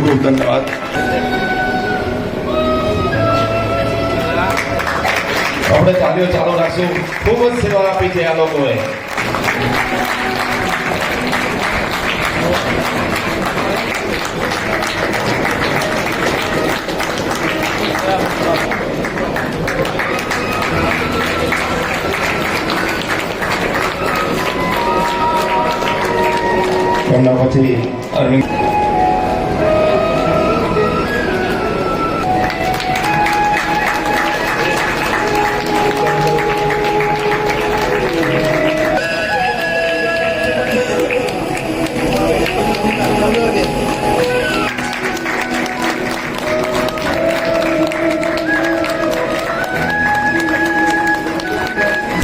ખૂબ ખૂબ ધન્યવાદ. આપણે તાલીઓ ચાલુ રાખશું. ખૂબ જ સેવા આપી છે આ લોકોએ. એમના પછી અરવિંદ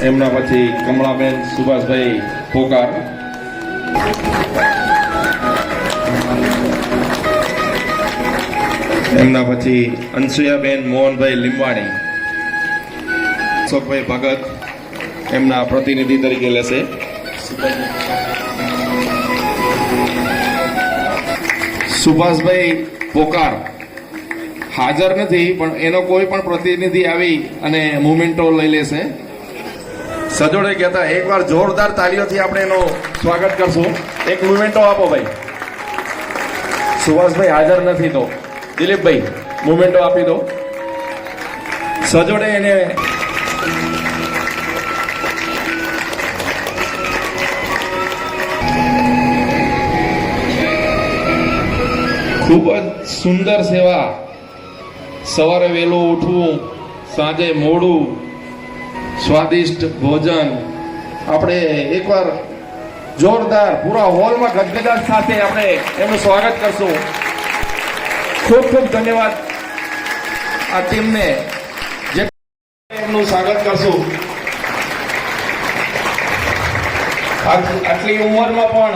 એમના પછી કમળાબેન સુભાષભાઈ પોકાર, એમના પછી અનસુયાબેન મોહનભાઈ લીંબાણી, અશોકભાઈ ભગત એમના પ્રતિનિધિ તરીકે લેશે. સુભાષભાઈ પોકાર હાજર નથી, પણ એનો કોઈ પણ પ્રતિનિધિ આવી અને મુવમેન્ટો લઈ લેશે. સજોડે કહેતા એકવાર જોરદાર તાલીઓથી આપણે એનું સ્વાગત કરશું. એક મુવમેન્ટો આપો ભાઈ. સુભાષભાઈ હાજર નથી તો દિલીપભાઈ મુવમેન્ટો આપી દો. સજોડે એને ખૂબ જ સુંદર સેવા. સવારે વહેલું ઉઠવું, સાંજે મોડું, સ્વાદિષ્ટ ભોજન. આપણે એકવાર જોરદાર પૂરા હોલમાં ગદગદાટ સાથે આપણે એમનું સ્વાગત કરશું. ખૂબ ખૂબ ધન્યવાદ આ ટીમને જે એમનું સ્વાગત કરશું. આટલી ઉંમરમાં પણ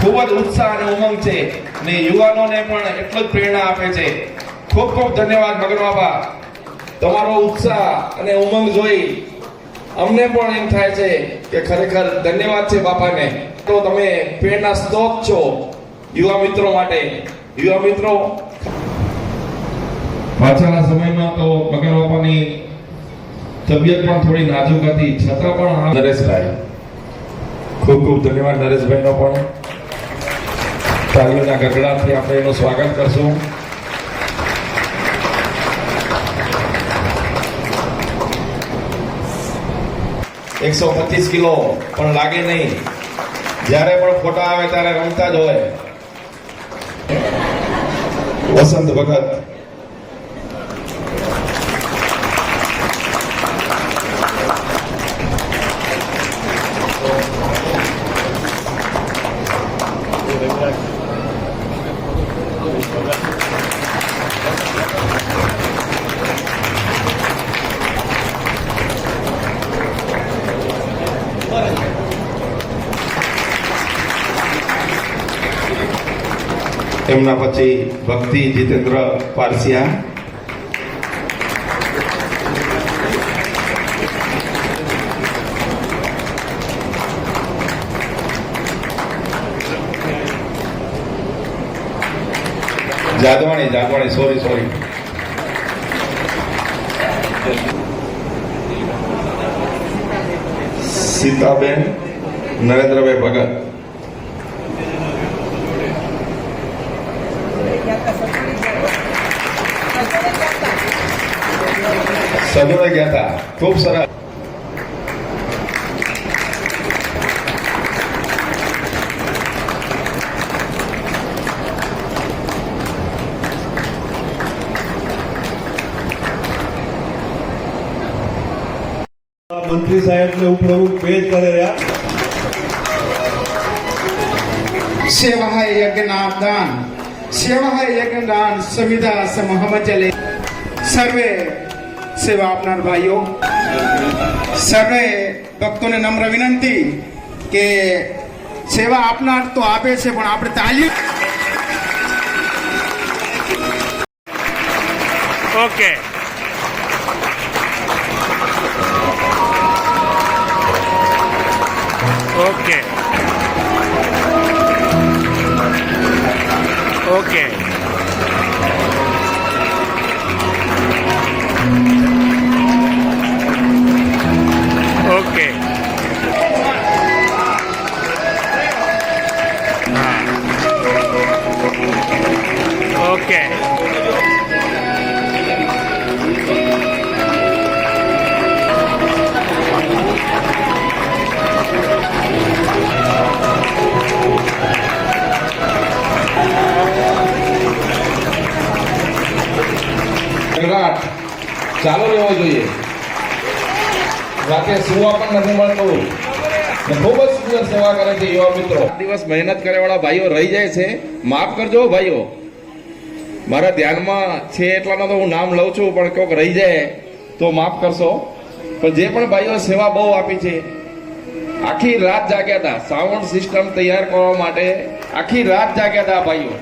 ખૂબ જ ઉત્સાહ અને ઉમંગ છે ને યુવાનોને પણ એટલો જ પ્રેરણા આપે છે. ખૂબ ખૂબ ધન્યવાદ મગન બાબા. તમારો ઉત્સાહ અને ઉમંગ જોઈ અમને પણ એમ થાય છે કે ખરેખર ધન્યવાદ છે બાપાને. તો તમે પ્રેરણા સ્ત્રોત છો યુવા મિત્રો માટે. યુવા મિત્રો પાછળના સમયમાં તો મગન બાપાની તબિયત પણ થોડી નાજુક હતી, છતાં પણ નરેશભાઈ, ખૂબ ખૂબ ધન્યવાદ નરેશભાઈનો પણ. તાલીઓના ગગડાથી આપણે એનું સ્વાગત કરશું. $125 કિલો પણ લાગે નહીં. જ્યારે પણ ફોટા આવે ત્યારે રમતા જ હોય. વસંત ભગત, એમના પછી ભક્તિ જીતેન્દ્ર પારસિયા, જાદવાણી સોરી સીતાબેન નરેન્દ્રભાઈ ભગત, સજોડે ગયા હતા. ખૂબ સરસ. મંત્રી સાહેબ ને ઉપપ્રમુખ પેજ કરે રહ્યા. सेवा है यज्ञनादान, सेवा है यज्ञदान, संविदा समहम चले. सर्वे सेवा अपनार भाइयों, सर्वे भक्तों ने नम्र विनंती के सेवा આપનાર તો આપે છે, પણ આપણે તાલીમ. Okay, okay. ओके ओके हाँ ओके વિરાટ ચાલુ રહેવો જોઈએ. રાતે સુવા પણ નથી મળતું. ને ખૂબ જ સુંદર સેવા કરે છે યુવા મિત્રો. દિવસ મહેનત કરેવાળા ભાઈઓ રહી જાય છે, માફ કરજો ભાઈઓ. મારા ધ્યાનમાં છે એટલાનો તો હું નામ લઉં છું, પણ કોઈક રહી જાય તો માફ કરશો. પણ જે પણ ભાઈઓ સેવા બહુ આપી છે, આખી રાત જાગ્યા હતા સાઉન્ડ સિસ્ટમ તૈયાર કરવા માટે. આખી રાત જાગ્યા હતા ભાઈઓ.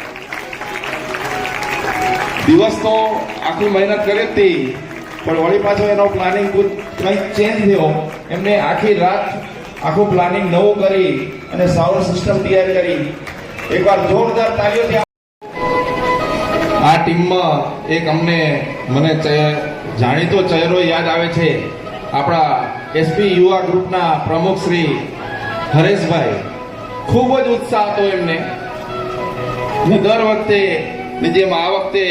દિવસ તો આખી મહેનત કરી હતી, પણ વળી પાછો એનો પ્લાનિંગ કંઈક ચેન્જ થયો. એમને આખી રાત આખું પ્લાનિંગ નવું કરી અને સાઉન્ડ સિસ્ટમ તૈયાર કરી. એકવાર જોરદાર તાળીઓથી આ ટીમમાં એક મને જાણીતો ચહેરો યાદ આવે છે. આપણા એસપી યુવા ગ્રુપના પ્રમુખ શ્રી હરેશભાઈ. ખૂબ જ ઉત્સાહ હતો એમને. દર વખતે જેમ આ વખતે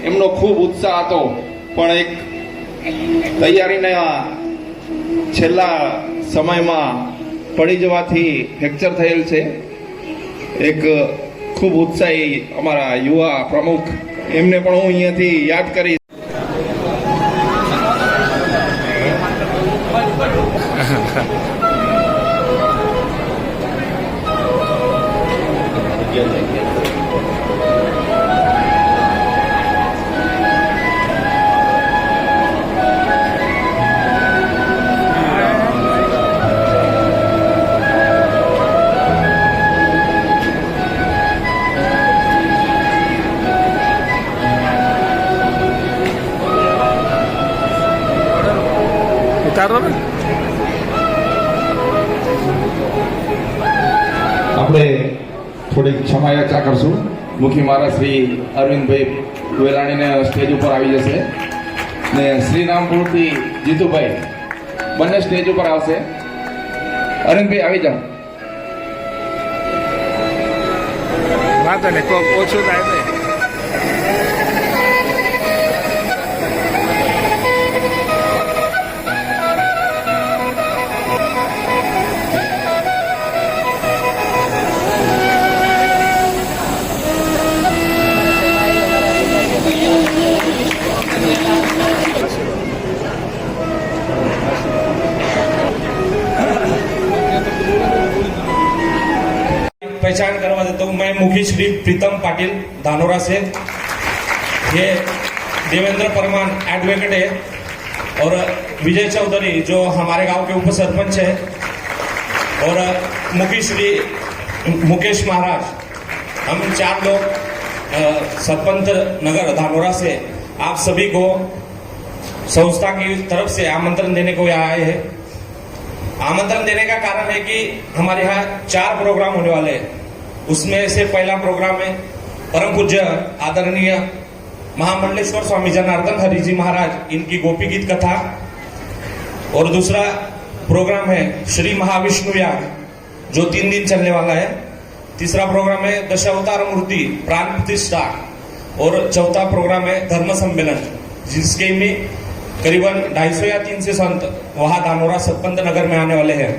એમનો ખૂબ ઉત્સાહ હતો, પણ એક તૈયારીના છેલ્લા સમયમાં પડી જવાથી ફ્રેક્ચર થયેલ છે. એક ખૂબ ઉત્સાહી અમારા યુવા પ્રમુખ, એમને પણ હું અહીંયાથી યાદ કરીશ. उतारो ना આપણે થોડીક ક્ષમાયાચના કરશું. મુખી મહારાજ શ્રી અરવિંદભાઈ વેલાણીને સ્ટેજ ઉપર આવી જશે, ને શ્રીરામપુરથી જીતુભાઈ બંને સ્ટેજ ઉપર આવશે. અરવિંદભાઈ આવી જાઓ. વાંધો નહીં, તો ઓછું થાય ને. पहचान करवा देता हूँ. मैं मुखी श्री प्रीतम पाटिल धानोरा से. ये देवेंद्र परमान एडवोकेट है, और विजय चौधरी जो हमारे गांव के उप सरपंच है, और मुखी श्री मुकेश महाराज. हम 4 लोग सरपंच नगर धानोरा से आप सभी को संस्था की तरफ से आमंत्रण देने को यहाँ आए हैं. आमंत्रण देने का कारण है कि हमारे यहाँ 4 प्रोग्राम होने वाले हैं. उसमें से पहला प्रोग्राम है परम पूज्य आदरणीय महामंडलेश्वर स्वामी जनार्दन हरि जी महाराज, इनकी गोपी गीत कथा. और दूसरा प्रोग्राम है श्री महाविष्णु याग, जो 3 दिन चलने वाला है. तीसरा प्रोग्राम है दशावतार मूर्ति प्राण प्रतिष्ठा. और चौथा प्रोग्राम है धर्म सम्मेलन, जिसके में करीबन 250 या 300 संत वहां धानोरा सतपंथ नगर में आने वाले हैं.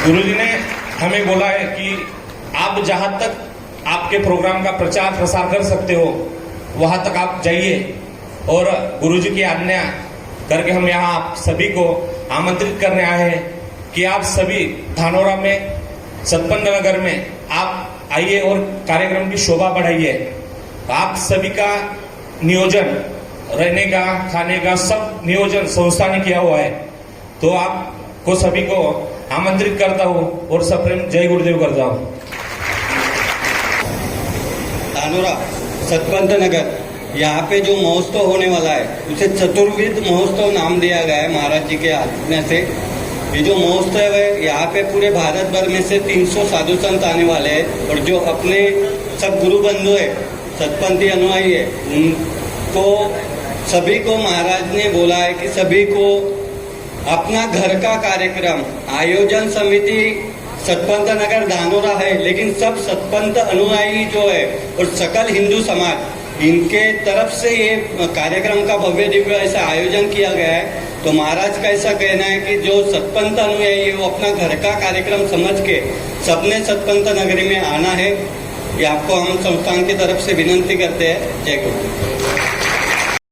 गुरुजी ने हमें बोला है कि आप जहां तक आपके प्रोग्राम का प्रचार प्रसार कर सकते हो, वहां तक आप जाइए. और गुरुजी की आज्ञा करके हम यहाँ आप सभी को आमंत्रित करने आए हैं कि आप सभी धानोरा में सतपंथ नगर में आप आइए और कार्यक्रम की शोभा बढ़ाइए. आप सभी का नियोजन, रहने का, खाने का सब नियोजन संस्था ने किया हुआ है. तो आपको सभी को आमंत्रित करता हूँ और सप्रेम जय गुरुदेव करता हूँ. धानोरा सतपंथ नगर, यहाँ पे जो महोत्सव होने वाला है उसे चतुर्विध महोत्सव नाम दिया गया है महाराज जी के आज्ञा से. ये जो महोत्सव है यहाँ पे पूरे भारत भर में से 300 साधु संत आने वाले हैं और जो अपने सब गुरु बंधु है सतपंथी अनुयायी है उनको सभी को महाराज ने बोला है कि सभी को अपना घर का कार्यक्रम आयोजन समिति सतपंथ नगर धानोरा है, लेकिन सब सतपंथ अनुयायी जो है और सकल हिंदू समाज इनके तरफ से ये कार्यक्रम का भव्य दिव्य ऐसा आयोजन किया गया है। तो महाराज का ऐसा कहना है कि जो सतपंथ अनुयायी है वो अपना घर का कार्यक्रम समझ के सबने सतपंथ नगरी में आना है। ये आपको हम संस्थान की तरफ से विनंती करते हैं। जय गुरु।